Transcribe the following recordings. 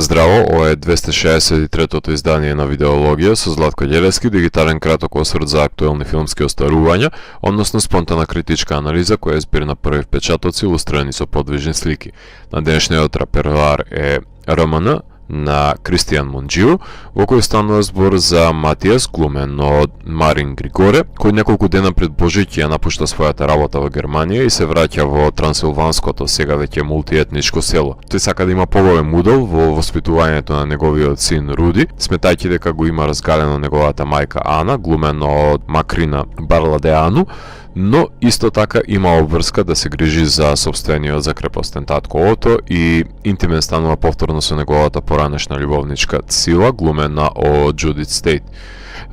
Здраво, ова е 263-тото издание на Видеологија со Златко Ѓелевски, дигитален краток осврт за актуелни филмски остарувања, односно спонтана критичка анализа која е збир на први впечатоци илустрирани со подвижни слики. На денешниот реперлар е РМН на Кристијан Монџио, во кој станува збор за Матијас, глумен од Марин Григоре, кој неколку дена пред Божиќ ја напушта својата работа во Германија и се враќа во трансилванското, сега веќе мултиетничко село. Тој сака да има поголем удел во воспитувањето на неговиот син Руди, сметајќи дека го има разгалено неговата мајка Ана, глумена од Макрина Барладеану, но исто така има обврска да се грижи за собствениот закрепостен татко Ото и интимен станува повторно со неговата поранешна љубовничка Цила, глумена од Џудит Стејт.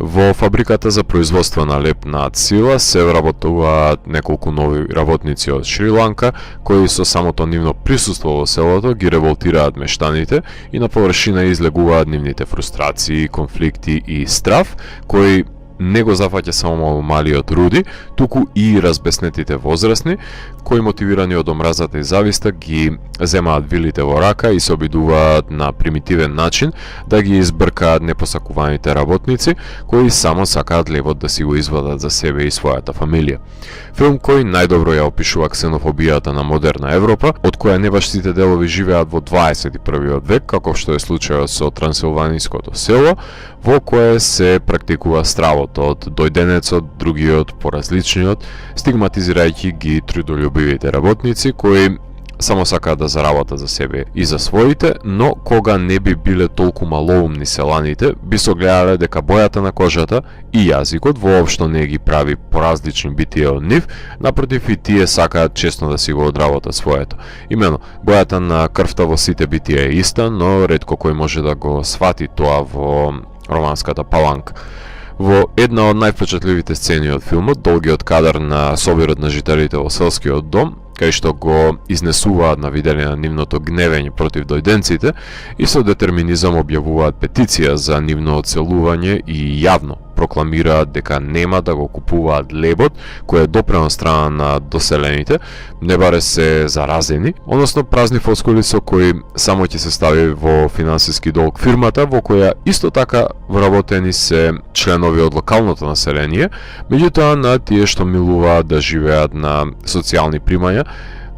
Во фабриката за производство на леп на Цила се вработуваат неколку нови работници од Шри-Ланка, кои со самото нивно присуство во селото ги револтираат мештаните и на површина излегуваат нивните фрустрации, конфликти и страв, кои не го зафаќа само малиот Руди, туку и разбеснетите возрастни, кои мотивирани од омразата и зависта ги земаат вилите во рака и се обидуваат на примитивен начин да ги избркаат непосакуваните работници, кои само сакаат левот да си го извадат за себе и својата фамилија. Филм кој најдобро ја опишува ксенофобијата на модерна Европа, од која не баш сите делови живеат во 21. век, како што е случајот со трансилваниското село, во кое се практикува стравот од дојденецот, другиот, поразличниот, стигматизирајќи ги трудолюбивите работници кои само сакаат да заработат за себе и за своите, но кога не би биле толку малоумни селаните, би согледале дека бојата на кожата и јазикот воопшто не ги прави поразлични битија од нив, напротив и тие сакаат честно да си го одработат своето. Имено, бојата на крвта во сите битија е иста, но ретко кој може да го свати тоа во романската паланка. Во една од највпечатливите сцени од филмот, долгиот кадар на собирот на жителите во селскиот дом, кај што го изнесуваат на видење на нивното гневење против дојденците и со детерминизам објавуваат петиција за нивно одселување и јавно прокламираат дека нема да го купуваат лебот кој е допрено страна на доселените, не баре се заразени, односно празни фоскули со кои само ќе се стави во финансиски долг фирмата, во која исто така вработени се членови од локалното население, меѓутоа на тие што милуваат да живеат на социјални примања,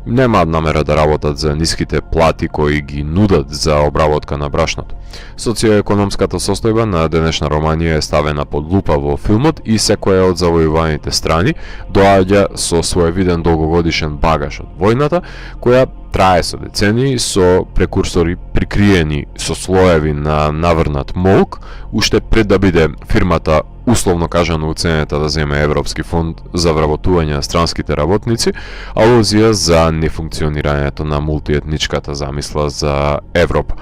немаат намера да работат за ниските плати кои ги нудат за обработка на брашното. Социоекономската состојба на денешна Романија е ставена под лупа во филмот и секоја од завојуваните страни доаѓа со своевиден долгогодишен багаж од војната, која трае со децении, со прекурсори прикриени со слоеви на наврнат молк, уште пред да биде фирмата условно кажано уценета да земе Европски фонд за вработување на странските работници, алузија за нефункционирањето на мултиетничката замисла за Европа.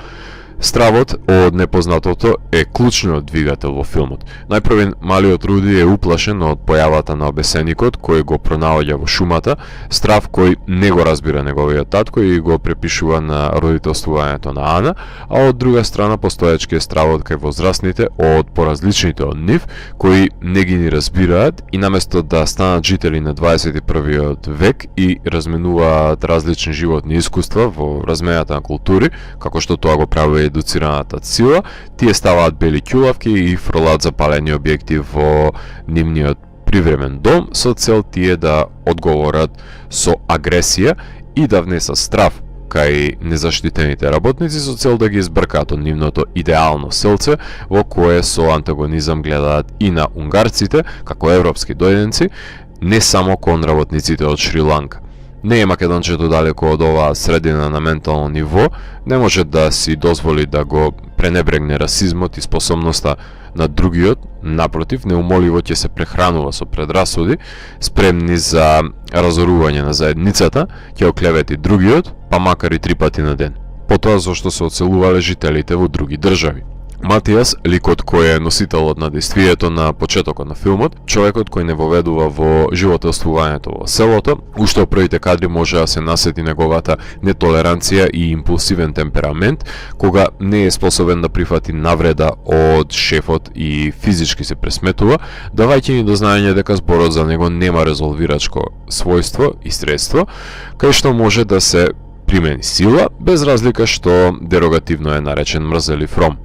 Стравот од непознатото е клучниот двигател во филмот. Најпрвен, малиот Руди е уплашен од појавата на обесеникот кој го пронаоѓа во шумата, страв кој не го разбира неговиот татко и го препишува на родителствувањето на Ана, а од друга страна постоечки е стравот кај возрастните од поразличните од нив, кои не ги ни разбираат и наместо да станат жители на 21. век и разменуваат различни животни искуства во размејата на култури, како што тоа го прави едуцираната Цила, тие ставаат бели ќулавки и фрлаат запалени објекти во нивниот привремен дом со цел тие да одговорат со агресија и да внесат страв кај незаштитените работници со цел да ги избркаат од нивното идеално селце во кое со антагонизам гледаат и на унгарците како европски дојденци, не само кон работниците од Шри-Ланка. Не е македончето далеко од оваа средина на ментално ниво, не може да си дозволи да го пренебрегне расизмот и способноста на другиот, напротив, неумоливо ќе се прехранува со предрасуди, спремни за разорување на заедницата, ќе оклевети другиот, па макар и 3 пати на ден. Потоа зашто се оцелувале жителите во други држави. Матијас, ликот кој е носителот на действието на почетокот на филмот, човекот кој не воведува во животелствувањето во селото, уште од првите кадри може да се насети неговата нетолеранција и импулсивен темперамент, кога не е способен да прифати навреда од шефот и физички се пресметува, давајќи ни до знаење дека зборот за него нема резолвирачко својство и средство, кај што може да се примени сила, без разлика што дерогативно е наречен мрзелив ром.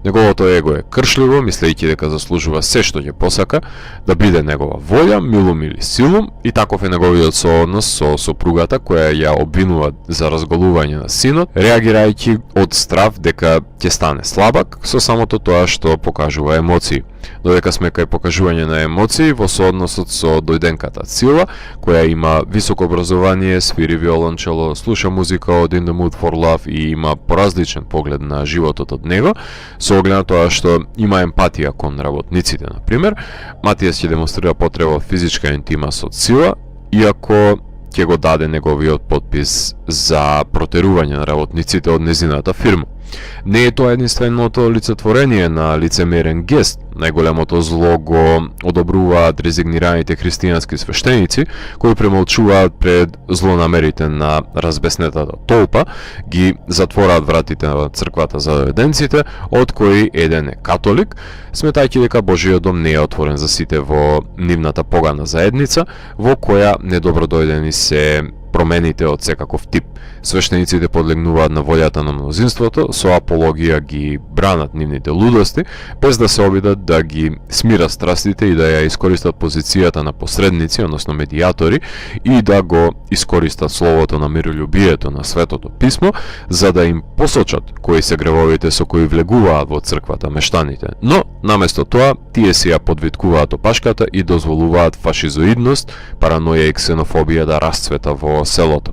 Неговото его е кршливо, мислејќи дека заслужува се што ќе посака, да биде негова волја, милум или силум, и таков е неговиот сооднос со сопругата која ја обвинува за разголување на синот, реагирајќи од страв дека ќе стане слабак со самото тоа што покажува емоции. Додека сме кај покажување на емоции во соодносот со дојденката Цила, која има високо образование, свири виолончело, слуша музика од In the Mood for Love и има поразличен поглед на животот од него, со оглед на тоа што има емпатија кон работниците, на пример, Матијас ќе демонстрира потреба од физичка интима со Цила, иако ќе го даде неговиот подпис за протерување на работниците од незината фирма. Не е тоа единственото лицетворение на лицемерен гест. Најголемото зло го одобруваат резигнираните христијански свештеници, кои премолчуваат пред злонамерите на разбеснетата толпа, ги затвораат вратите на црквата за дојденците, од кои еден е католик, сметајќи дека Божиот дом не е отворен за сите во нивната погана заедница, во која недобродојдени се промените од секаков тип. Свештениците подлегнуваат на волјата на мнозинството, со апологија ги бранат нивните лудости, без да се обидат да ги смират страстите и да ја искористат позицијата на посредници, односно медијатори, и да го искористат словото на миролюбието на Светото писмо, за да им посочат кои се гревовите со кои влегуваат во црквата мештаните. Но, наместо тоа, тие си ја подвиткуваат опашката и дозволуваат фашизоидност, параноја и ксенофобија да расцвета во селото.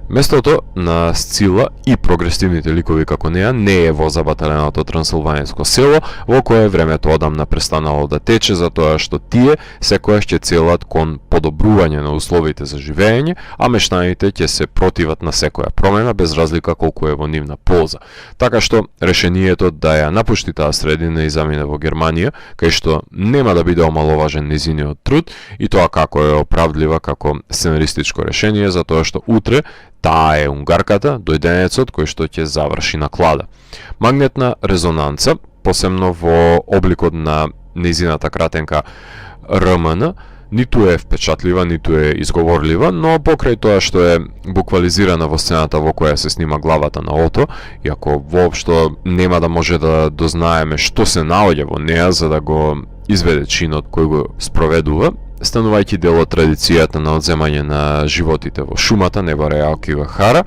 Местото на Сцила и прогресивните ликови како неа не е во забаталеното трансилваниско село, во кое времето одамна престанало да тече, затоа што тие секојаш ќе целат кон подобрување на условите за живење, а мештаните ќе се противат на секоја промена, без разлика колку е во нивна полза. Така што решението да ја напушти таа средина и замине во Германија, кај што нема да биде омаловажен низиниот труд, и тоа како е оправдлива како сценаристичко решение, затоа што утре таа е унгарката, дојденецот кој што ќе заврши на клада. Магнетна резонанца, посебно во обликот на нејзината кратенка РМН, ниту е впечатлива, ниту е изговорлива, но покрај тоа што е буквализирана во сцената во која се снима главата на Ото, иако воопшто нема да може да дознаеме што се наоѓа во неа за да го изведе чинот кој го спроведува, станувајќи дел од традицијата на одземање на животите во шумата, Небареа Кивахара.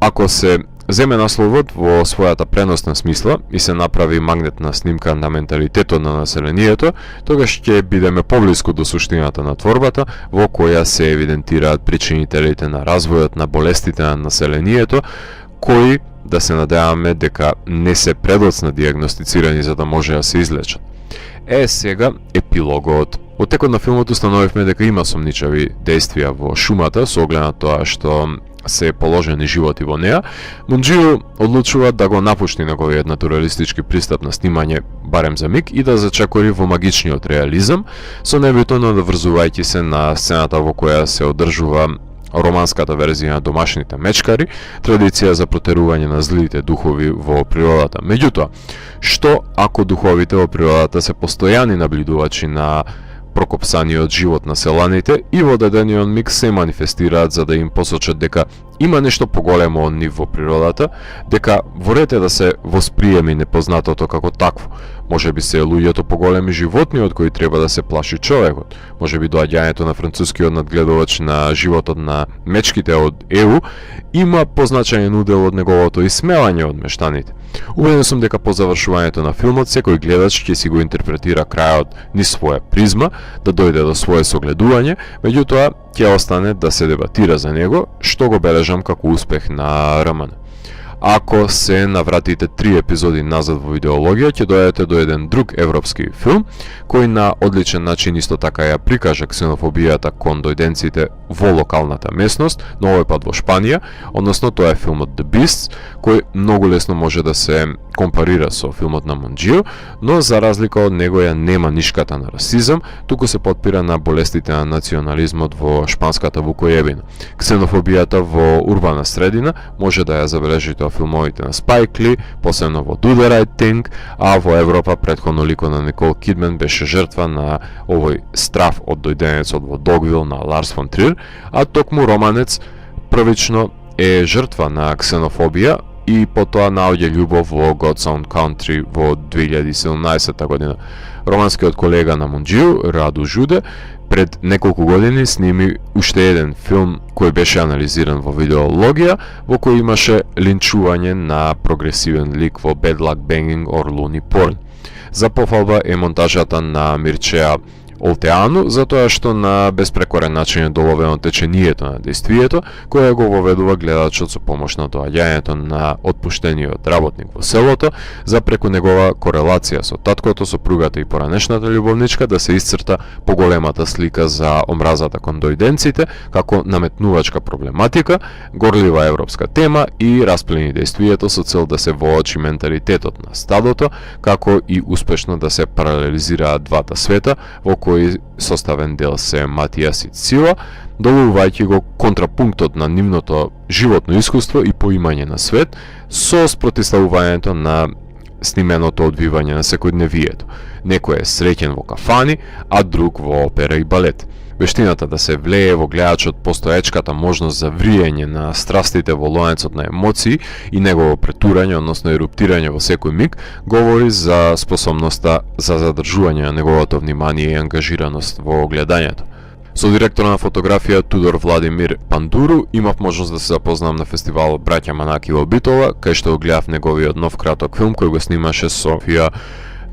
Ако се земе насловот во својата преносна смисла и се направи магнетна снимка на менталитетот на населението, тогаш ќе бидеме поблиску до суштината на творбата, во која се евидентираат причинителите на развојот на болестите на населението, кои, да се надеваме дека не се предоцна диагностицирани за да може да се излечат. Сега епилогот. Од текот на филмот установивме дека има сомничави действија во шумата, со оглед на тоа што се положени животи во неа. Монџио одлучува да го напушти неговиот натуралистички пристап на снимање барем за миг и да зачекори во магичниот реализам, со небитно наврзувајќи се на сцената во која се одржува романската верзија на Домашните мечкари, традиција за протерување на злите духови во природата. Меѓутоа, што ако духовите во природата се постојани наблюдувачи на прокопсаниот живот на селаните и во дадениот миг се манифестираат за да им посочат дека има нешто поголемо од нив во природата, дека ворете да се восприеми непознатото како такво. Може би се луѓето поголеми животни од кои треба да се плаши човекот. Може би доаѓањето на францускиот надгледувач на животот на мечките од ЕУ има позначаен удел од неговото исмевање од мештаните. Убеден сум дека по завршувањето на филмот секој гледач ќе си го интерпретира крајот низ своја призма, да дојде до свое согледување, меѓутоа ќе остане да се дебатира за него, што го бележам како успех на РМН. Ако се навратите 3 епизоди назад во идеологија, ќе дојдете до еден друг европски филм, кој на одличен начин исто така ја прикажа ксенофобијата кон дојденците во локалната местност, но овој пат во Шпанија, односно тоа е филмот The Beasts, кој многу лесно може да се компарира со филмот на Монџио, но за разлика од него ја нема нишката на расизам, туку се потпира на болестите на национализмот во шпанската вукојебина. Ксенофобијата во урбана средина може да ја забележите во филмовите на Спайк Ли, посебно во Do the Right Thing, а во Европа претходно ликот на Никол Кидман беше жртва на овој страф од дојденецот во Догвил на Ларс фон Трир, а токму романец првично е жртва на ксенофобија и потоа наоѓа љубов во God's Own Country во 2017 година. Романскиот колега на Мунџију, Раду Жуде, пред неколку години сними уште еден филм кој беше анализиран во видеологија, во кој имаше линчување на прогресивен лик во Bad Luck Banging or Looney Porn. За пофалба е монтажата на Мирчеа Олтеану, затоа што на безпрекорен начин е доловено течението на дејствието, кое го воведува гледачот со помош на доаѓањето на отпуштениот работник во селото, за преку негова корелација со таткото, сопругата и поранешната љубовничка да се исцрта поголемата слика за омразата кон дојденците, како наметнувачка проблематика, горлива европска тема и расплени дејствието со цел да се воочи менталитетот на стадото, како и успешно да се паралелизираат двата света, во кој составен дел се Матијас и Цила, доловувајќи го контрапунктот на нивното животно искуство и поимање на свет со спротивставувањето на снименото одвивање на секојдневието. Некој е среќен во кафани, а друг во опера и балет. Вештината да се влее во гледачот постоечката можност за вриење на страстите во лоенцот на емоции и негово претурање, односно еруптирање во секој миг, говори за способноста за задржување на неговото внимание и ангажираност во гледањето. Со директор на фотографија Тудор Владимир Пандуру имав можност да се запознам на фестивалот Браќа Манаки во Битола, кај што гледав неговиот нов краток филм кој го снимаше Софија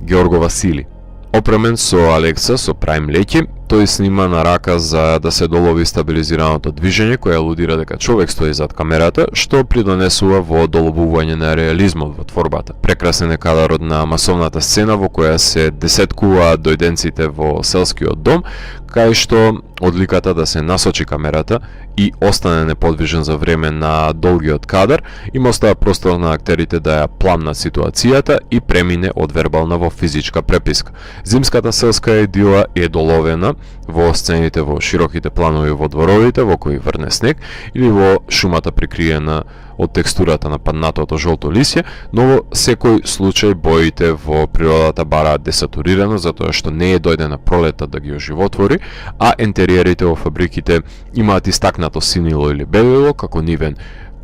Георго Васили. Опремен со Алекса со Прайм леќи, тој снима на рака за да се долови стабилизираното движење кое алудира дека човек стои зад камерата, што придонесува во доловување на реализмот во творбата. Прекрасен е кадарот на масовната сцена во која се десеткуваат дојденците во селскиот дом, кај што одликата да се насочи камерата и остане неподвижен за време на долгиот кадар, им остава простор на актерите да ја пламнат ситуацијата и премине од вербална во физичка преписка. Зимската селска идила е доловена во сцените во широките планови во дворовите во кои врне снег или во шумата прикриена од текстурата на паднатото жолто лисје, но во секој случај боите во природата бараат десатурирано затоа што не е дојдена пролета да ги оживотвори, а интериерите во фабриките имаат истакнато синило или белило како нивен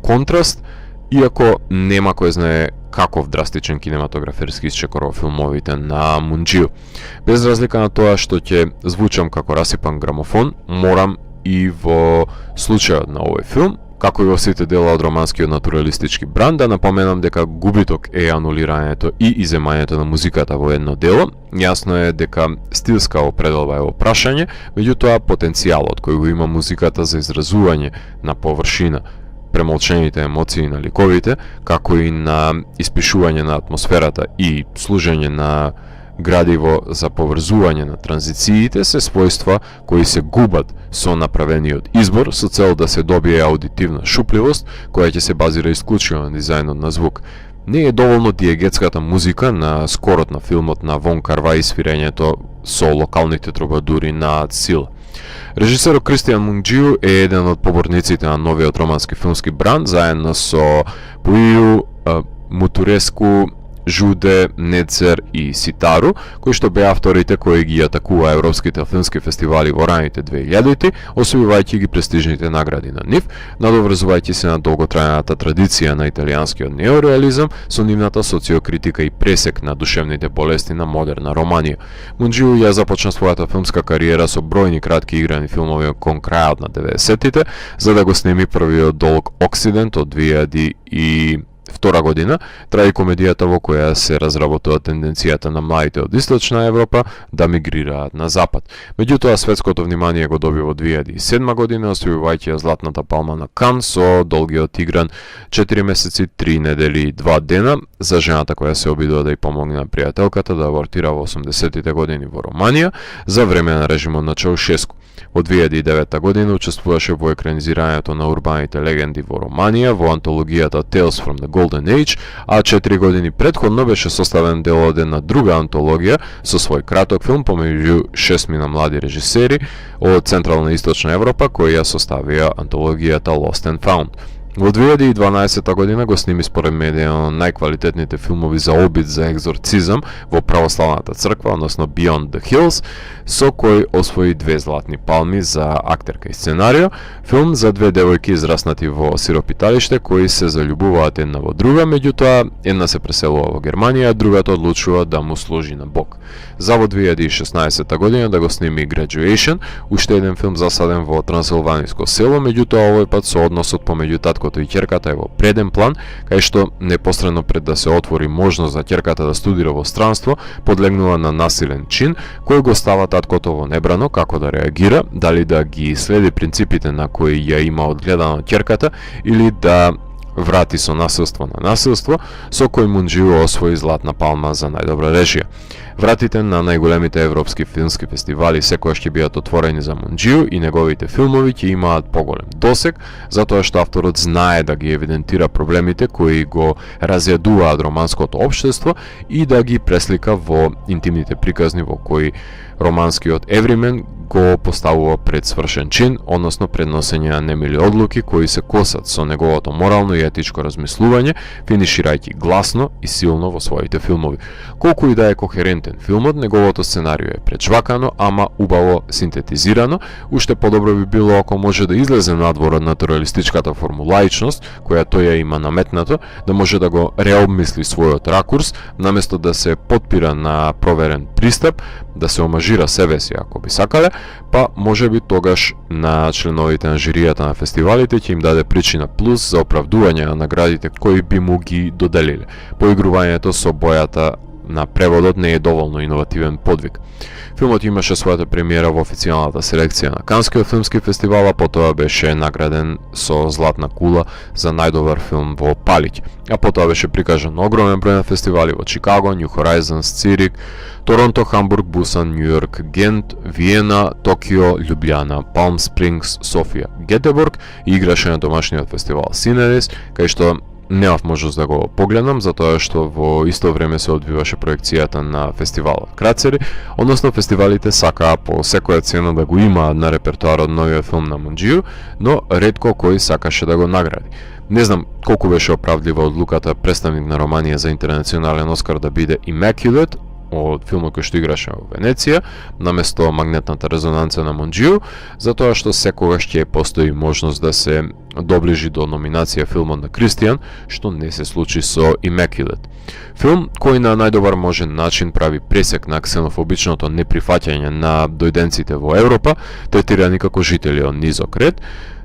контраст, иако нема кој знае каков драстичен кинематограферски исчекор во филмовите на Мунџију. Без разлика на тоа што ќе звучам како расипан грамофон, морам и во случајот на овој филм, како и во сите дела од романскиот натуралистички бранд, да напоменам дека губиток е анулирањето и иземањето на музиката во едно дело. Јасно е дека стилска определба е во прашање, меѓутоа потенцијалот кој го има музиката за изразување на површина премолчените емоции на ликовите, како и на испишување на атмосферата и служење на градиво за поврзување на транзициите се својства кои се губат со направениот избор со цел да се добие аудитивна шупливост која ќе се базира исклучиво на дизајнот на звук. Не е доволно диегетската музика на скорот на филмот на Вон Кар-вај и свирењето со локалните трубадури на Сила. Режисерот Кристијан Мунџију е еден од поборниците на новиот романски филмски бранд, заедно со Пуију, Мутуреску, Жуде, Недзер и Ситару, кои што беа авторите кои ги атакува европските филмски фестивали во раните 2000-ти, освојувајќи ги престижните награди на нив, надоврзувајќи се на долготрајната традиција на италијанскиот неореализам со нивната социокритика и пресек на душевните болести на модерна Романија. Мунџију ја започна својата филмска кариера со бројни кратки играни филмови кон крајот на 90-тите, за да го снеми првиот долг Оксидент од 2002 година, трагикомедијата во која се разработува тенденцијата на младите од Источна Европа да мигрираат на Запад. Меѓутоа, светското внимание го доби во 2007 година, освојувајќи ја Златната палма на Кан со долгиот игран 4 месеци, 3 недели и 2 дена за жената која се обидува да ја помогне на пријателката да абортира во 80-тите години во Романија за време на режимот на Чаушеску. Во 2009 година учествуваше во екранизирањето на урбаните легенди во Романија во антологијата Tales from the Golden Age, а 4 години претходно беше составен дел од една друга антологија со свој краток филм помеѓу 6 на млади режисери од Централна и Источна Европа кои ја составија антологијата Lost and Found. Во 2012 година го сними според медија најквалитетните филмови за обид за екзорцизам во православната црква, односно Beyond the Hills, со кој освои 2 златни палми за актерка и сценарио, филм за 2 девојки израснати во сиропиталиште кои се заљубуваат една во друга, меѓутоа една се преселува во Германија, а другата одлучува да му служи на Бог. За во 2016 година да го сними Graduation, уште еден филм засаден во трансилваниско село, меѓутоа овој пат со односот помеѓу таткото и ќерката е во преден план, кај што непосредно пред да се отвори можност за ќерката да студира во странство, подлегнува на насилен чин, кој го става таткото во небрано како да реагира, дали да ги следи принципите на кои ја има одгледано ќерката или да врати со насилство на насилство, со кој Мунџиу освои златна палма за најдобра режија. Вратите на најголемите европски филмски фестивали секогаш ќе бидат отворени за Мунџиу и неговите филмови ќе имаат поголем досег, затоа што авторот знае да ги евидентира проблемите кои го разјадуваат романското општество и да ги преслика во интимните приказни во кои романскиот евримен го поставува пред свршен чин, односно пред носење на немили одлуки кои се косат со неговото морално и етичко размислување, финиширајќи гласно и силно во своите филмови. Колку и да е кохерентен филмот, неговото сценарио е пречвакано, ама убаво синтетизирано. Уште подобро би било ако може да излезе надвор од натуралистичката формулаичност, која тој ја има наметнато, да може да го реобмисли својот ракурс, наместо да се потпира на проверен пристап, да се омажира себе си ако би сакале, па може би тогаш на членовите на жиријата на фестивалите ќе им даде причина плюс за оправдување на наградите кои би му ги доделиле. Поигрувањето со бојата на преводот не е доволно иновативен подвиг. Филмот имаше својата премиера во официјалната селекција на Канскиот филмски фестивал, а потоа беше награден со Златна кула за најдобар филм во Палиќ, а потоа беше прикажан на огромен број на фестивали во Чикаго, Нью Хорайзонс, Цирик, Торонто, Хамбург, Бусан, Нью Йорк, Гент, Виена, Токио, Љубљана, Палм Спрингс, Софија, Гетеборг и играше на домашниот фестивал Синерис, кај што немав можност да го погледнам, затоа што во исто време се одвиваше проекцијата на фестивалот Крацери, односно фестивалите сакаа по секоја цена да го имаат на репертоарот новиот филм на Мунџиу, но ретко кој сакаше да го награди. Не знам колку беше оправдлива одлуката представник на Романија за интернационален Оскар да биде Immaculate, од филмот кој што играше во Венеција, наместо Магнетната резонанца на Мунџиу, затоа што секогаш ќе постои можност да се доближи до номинација филмот на Кристијан, што не се случи со Immaculate. Филм кој на најдобар можен начин прави пресек на ксенофобичното неприфаќање на дојденците во Европа, третирани како жители од низок ред,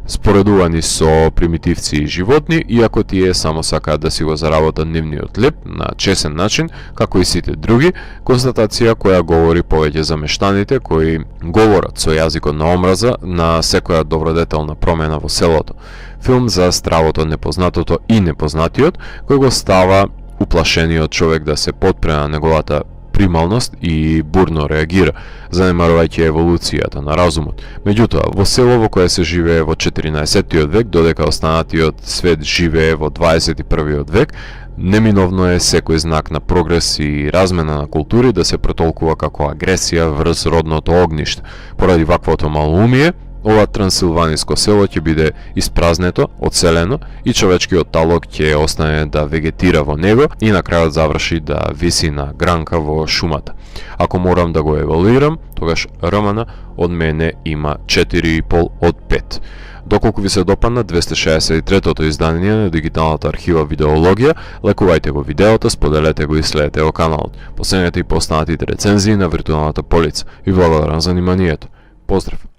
споредувани со примитивци и животни, иако тие само сакаат да си го заработат нивниот леп на чесен начин, како и сите други, констатација која говори повеќе за мештаните кои говорат со јазикот на омраза на секоја добродетелна промена во селото. Филм за стравото, непознатото и непознатиот, кој го става уплашениот човек да се потпре на неговата прималност и бурно реагира, занемарувајќи еволуцијата на разумот. Меѓутоа, во село во кое се живее во 14 век, додека останатиот свет живее во 21 век, неминовно е секој знак на прогрес и размена на култури да се претолкува како агресија врз родното огниште. Поради ваквото малоумие, ова трансилваниско село ќе биде испразнето, одселено и човечкиот талок ќе остане да вегетира во него и на крајот заврши да виси на гранка во шумата. Ако морам да го евалуирам, тогаш романа од мене има 4,5 од 5. Доколку ви се допадна 263-тото издание на дигиталната архива Видеологија, лекувајте го видеото, споделете го и следете го каналот. Последете и по останатите рецензии на виртуалната полица. Ви благодарам за вниманието. Поздрав!